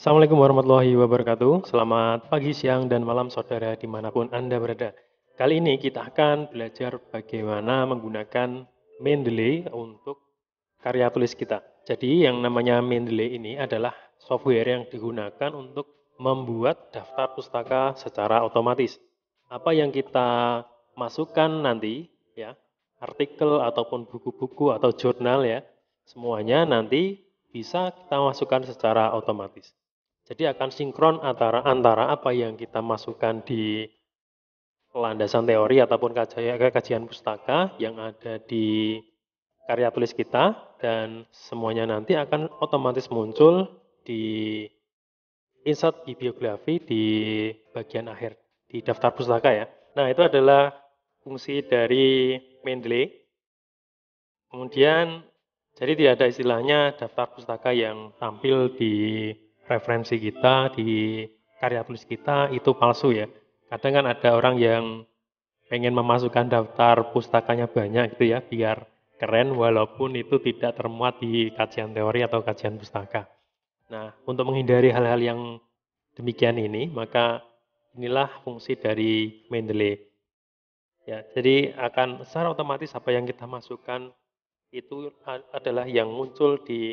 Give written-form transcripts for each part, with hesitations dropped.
Assalamualaikum warahmatullahi wabarakatuh. Selamat pagi, siang, dan malam saudara dimanapun Anda berada. Kali ini kita akan belajar bagaimana menggunakan Mendeley untuk karya tulis kita. Jadi yang namanya Mendeley ini adalah software yang digunakan untuk membuat daftar pustaka secara otomatis. Apa yang kita masukkan nanti, ya, artikel ataupun buku-buku atau jurnal ya, semuanya nanti bisa kita masukkan secara otomatis. Jadi akan sinkron antara apa yang kita masukkan di landasan teori ataupun kajian pustaka yang ada di karya tulis kita dan semuanya nanti akan otomatis muncul di insert bibliografi di bagian akhir di daftar pustaka ya. Nah, itu adalah fungsi dari Mendeley. Kemudian jadi tidak ada istilahnya daftar pustaka yang tampil di referensi kita, di karya tulis kita itu palsu ya. Kadang kan ada orang yang pengen memasukkan daftar pustakanya banyak gitu ya, biar keren walaupun itu tidak termuat di kajian teori atau kajian pustaka. Nah, untuk menghindari hal-hal yang demikian ini, maka inilah fungsi dari Mendeley. Ya, jadi akan secara otomatis apa yang kita masukkan itu adalah yang muncul di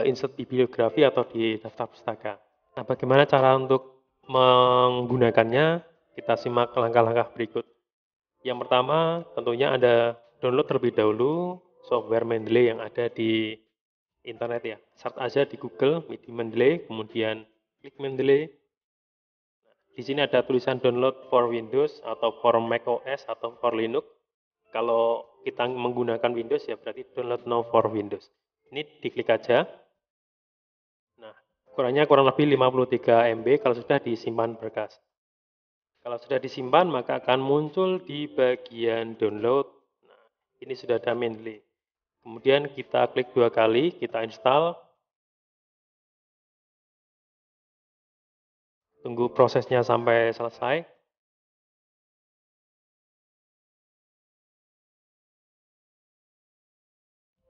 insert bibliografi atau di daftar pustaka. Nah, bagaimana cara untuk menggunakannya? Kita simak langkah-langkah berikut. Yang pertama, tentunya Anda download terlebih dahulu software Mendeley yang ada di internet ya. Search aja di Google Mendeley, kemudian klik Mendeley. Di sini ada tulisan download for Windows atau for Mac OS atau for Linux. Kalau kita menggunakan Windows ya berarti download now for Windows. Ini diklik aja. Nah, ukurannya kurang lebih 53 MB kalau sudah disimpan berkas. Kalau sudah disimpan maka akan muncul di bagian download. Nah, ini sudah ada Mendeley. Kemudian kita klik 2 kali, kita install. Tunggu prosesnya sampai selesai.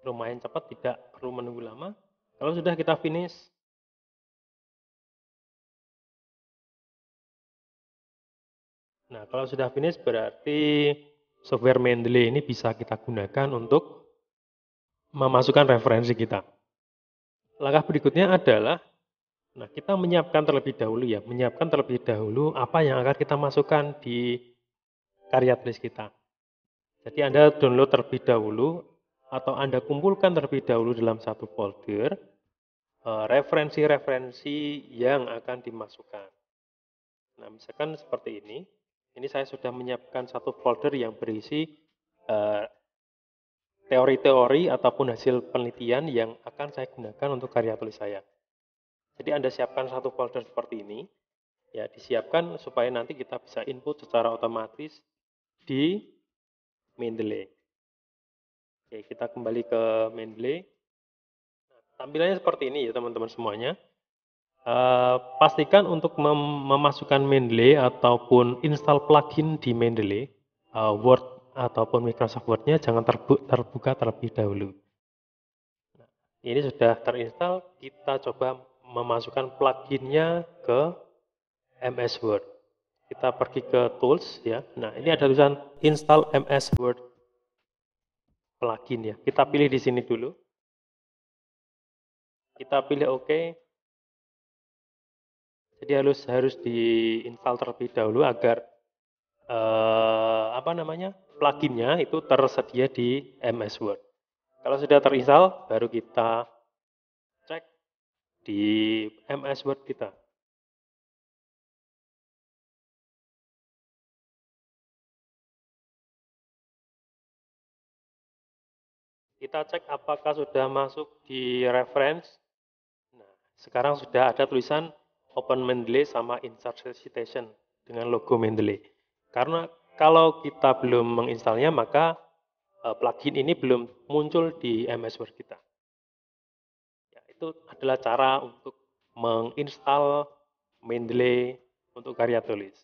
Lumayan cepat, tidak perlu menunggu lama. Kalau sudah kita finish, nah kalau sudah finish berarti software Mendeley ini bisa kita gunakan untuk memasukkan referensi kita. Langkah berikutnya adalah, nah kita menyiapkan terlebih dahulu ya, menyiapkan terlebih dahulu apa yang akan kita masukkan di karya tulis kita. Jadi Anda download terlebih dahulu atau Anda kumpulkan terlebih dahulu dalam satu folder referensi-referensi yang akan dimasukkan. Nah, misalkan seperti ini. Ini saya sudah menyiapkan satu folder yang berisi teori-teori ataupun hasil penelitian yang akan saya gunakan untuk karya tulis saya. Jadi Anda siapkan satu folder seperti ini, ya disiapkan supaya nanti kita bisa input secara otomatis di Mendeley. Oke, kita kembali ke Mendeley. Tampilannya seperti ini ya teman-teman semuanya. Pastikan untuk memasukkan Mendeley ataupun install plugin di Mendeley, Word ataupun Microsoft Word-nya jangan terbuka terlebih dahulu. Nah, ini sudah terinstall, kita coba memasukkan pluginnya ke MS Word. Kita pergi ke Tools ya. Nah, ini ada tulisan Install MS Word Plugin ya. Kita pilih di sini dulu. Kita pilih OK. Jadi harus diinstal terlebih dahulu agar pluginnya itu tersedia di MS Word. Kalau sudah terinstall, baru kita cek di MS Word kita. Kita cek apakah sudah masuk di reference. Nah, sekarang sudah ada tulisan Open Mendeley sama Insert Citation dengan logo Mendeley. Karena kalau kita belum menginstalnya, maka plugin ini belum muncul di MS Word kita. Ya, itu adalah cara untuk menginstal Mendeley untuk karya tulis.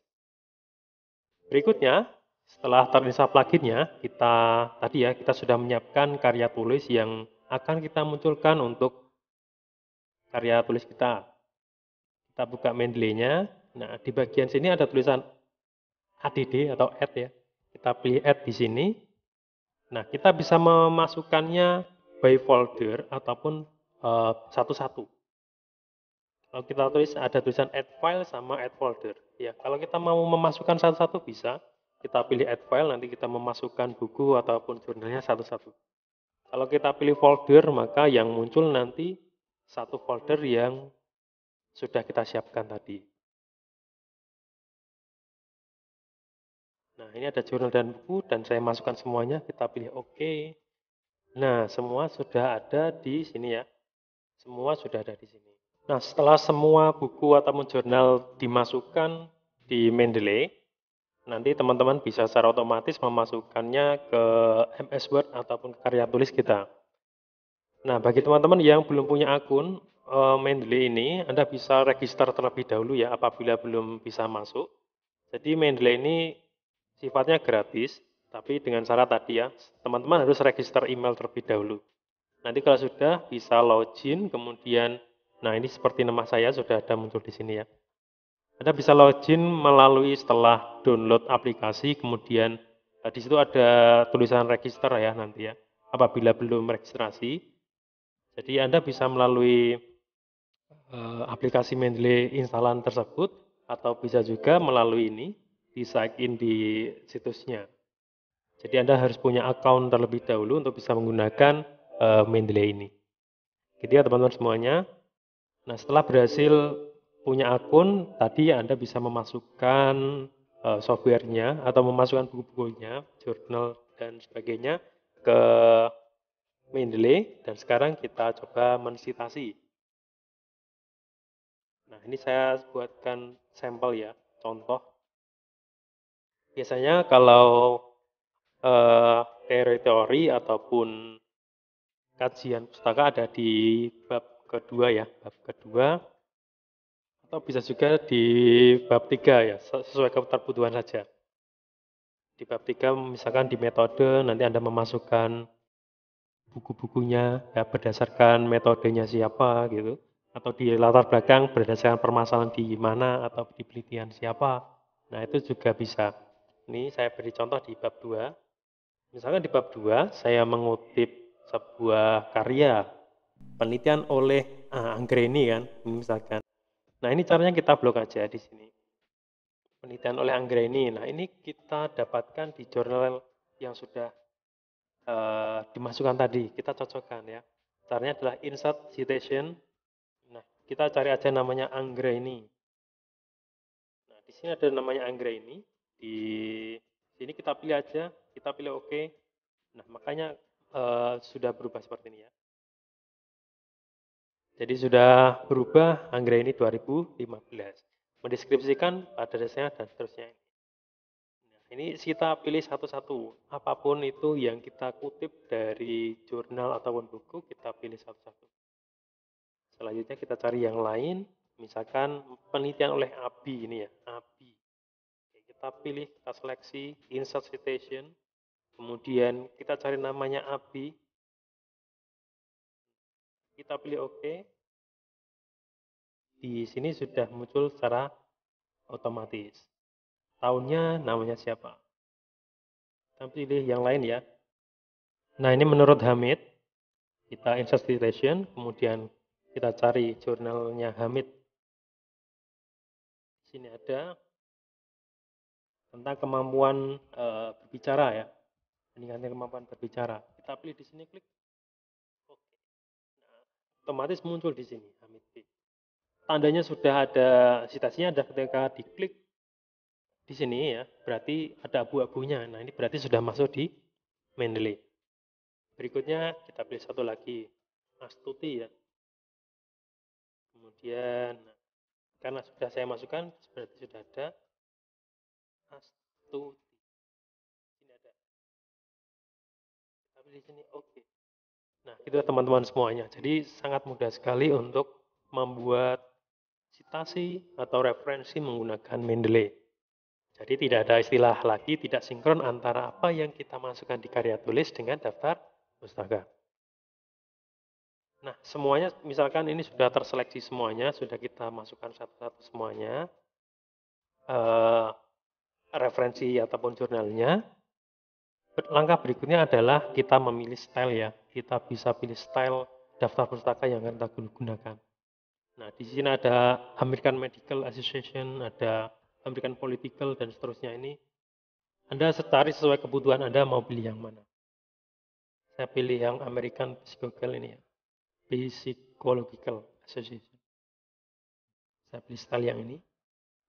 Berikutnya, setelah terinstall pluginnya, kita sudah menyiapkan karya tulis yang akan kita munculkan untuk karya tulis kita. Kita buka Mendeley-nya. Nah, di bagian sini ada tulisan ADD atau add ya. Kita pilih add di sini. Nah, kita bisa memasukkannya by folder ataupun satu-satu. Kalau kita tulis ada tulisan add file sama add folder. Ya, kalau kita mau memasukkan satu-satu bisa. Kita pilih add file, nanti kita memasukkan buku ataupun jurnalnya satu-satu. Kalau kita pilih folder, maka yang muncul nanti satu folder yang sudah kita siapkan tadi. Nah, ini ada jurnal dan buku dan saya masukkan semuanya, kita pilih OK. Nah, semua sudah ada di sini ya. Semua sudah ada di sini. Nah, setelah semua buku ataupun jurnal dimasukkan di Mendeley, nanti teman-teman bisa secara otomatis memasukkannya ke MS Word ataupun ke karya tulis kita. Nah, bagi teman-teman yang belum punya akun Mendeley ini, Anda bisa register terlebih dahulu ya apabila belum bisa masuk. Jadi Mendeley ini sifatnya gratis, tapi dengan syarat tadi ya, teman-teman harus register email terlebih dahulu. Nanti kalau sudah bisa login, kemudian, nah ini seperti nama saya sudah ada muncul di sini ya. Anda bisa login melalui setelah download aplikasi, kemudian di situ ada tulisan register ya nanti ya. Apabila belum registrasi, jadi Anda bisa melalui aplikasi Mendeley instalan tersebut, atau bisa juga melalui ini, di sign in di situsnya. Jadi Anda harus punya account terlebih dahulu untuk bisa menggunakan Mendeley ini. Gitu ya teman-teman semuanya. Nah, setelah berhasil punya akun, tadi Anda bisa memasukkan softwarenya atau memasukkan buku-bukunya, jurnal dan sebagainya ke Mendeley, dan sekarang kita coba mensitasi. Nah, ini saya buatkan sampel ya, contoh. Biasanya kalau teori-teori ataupun kajian pustaka ada di bab kedua ya, bab kedua, atau bisa juga di bab 3 ya, sesuai kebutuhan saja. Di bab 3 misalkan di metode, nanti Anda memasukkan buku-bukunya ya berdasarkan metodenya siapa gitu, atau di latar belakang berdasarkan permasalahan di mana atau di penelitian siapa. Nah, itu juga bisa. Ini saya beri contoh di bab 2. Misalkan di bab 2 saya mengutip sebuah karya penelitian oleh Anggreni kan, misalkan. Nah, ini caranya kita blok aja di sini. Penelitian oleh Anggreni. Nah, ini kita dapatkan di jurnal yang sudah dimasukkan tadi. Kita cocokkan ya. Caranya adalah insert citation. Nah, kita cari aja namanya Anggreni. Nah, di sini ada namanya Anggreni. Di sini kita pilih aja, kita pilih OK. Nah, makanya sudah berubah seperti ini ya. Jadi sudah berubah Anggreni 2015. Mendeskripsikan pada dasarnya dan seterusnya. Nah, ini kita pilih satu-satu. Apapun itu yang kita kutip dari jurnal ataupun buku, kita pilih satu-satu. Selanjutnya kita cari yang lain. Misalkan penelitian oleh Abi ini ya, Abi. Kita pilih, kita seleksi, insert citation. Kemudian kita cari namanya Abi. Kita pilih OK. Di sini sudah muncul secara otomatis. Tahunnya namanya siapa. Kita pilih yang lain ya. Nah, ini menurut Hamid. Kita insert citation, kemudian kita cari jurnalnya Hamid. Di sini ada tentang kemampuan berbicara ya. Meningkatkan kemampuan berbicara. Kita pilih di sini, klik. Oke. Nah, otomatis muncul di sini Hamid B. Tandanya sudah ada citasinya, ada ketika diklik di sini ya, berarti ada abu-abunya. Nah, ini berarti sudah masuk di Mendeley. Berikutnya kita pilih satu lagi, Astuti ya. Kemudian karena sudah saya masukkan, berarti sudah ada Astuti. Ini ada. Kita pilih sini, oke. Nah, itu teman-teman semuanya. Jadi sangat mudah sekali untuk membuat citasi atau referensi menggunakan Mendeley. Jadi tidak ada istilah lagi tidak sinkron antara apa yang kita masukkan di karya tulis dengan daftar pustaka. Nah, semuanya misalkan ini sudah terseleksi semuanya, sudah kita masukkan satu-satu semuanya, eh, referensi ataupun jurnalnya. Langkah berikutnya adalah kita memilih style ya. Kita bisa pilih style daftar pustaka yang akan kita gunakan. Nah, di sini ada American Medical Association, ada American Political, dan seterusnya ini. Anda cari sesuai kebutuhan Anda mau pilih yang mana. Saya pilih yang American Psychological ini ya. Psychological Association. Saya pilih style yang ini.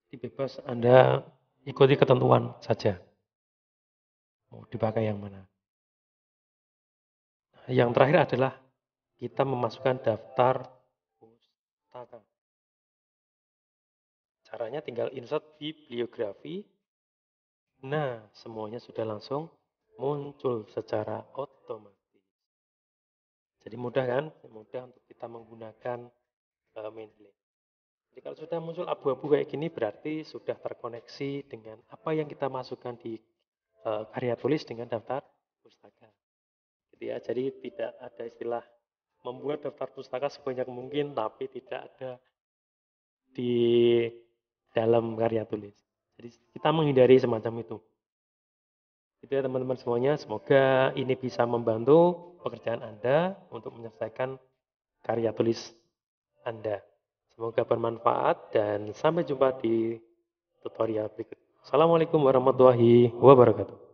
Bebas Anda ikuti ketentuan saja. Mau dipakai yang mana. Nah, yang terakhir adalah kita memasukkan daftar pustaka. Caranya tinggal insert bibliografi. Nah, semuanya sudah langsung muncul secara otomatis. Jadi mudah kan? Mudah untuk kita menggunakan Mendeley. Jadi kalau sudah muncul abu-abu kayak gini berarti sudah terkoneksi dengan apa yang kita masukkan di karya tulis dengan daftar pustaka. Gitu ya. Jadi tidak ada istilah membuat daftar pustaka sebanyak mungkin tapi tidak ada di dalam karya tulis. Jadi kita menghindari semacam itu. Itu ya teman-teman semuanya. Semoga ini bisa membantu pekerjaan Anda untuk menyelesaikan karya tulis Anda. Semoga bermanfaat dan sampai jumpa di tutorial berikut. Assalamualaikum warahmatullahi wabarakatuh.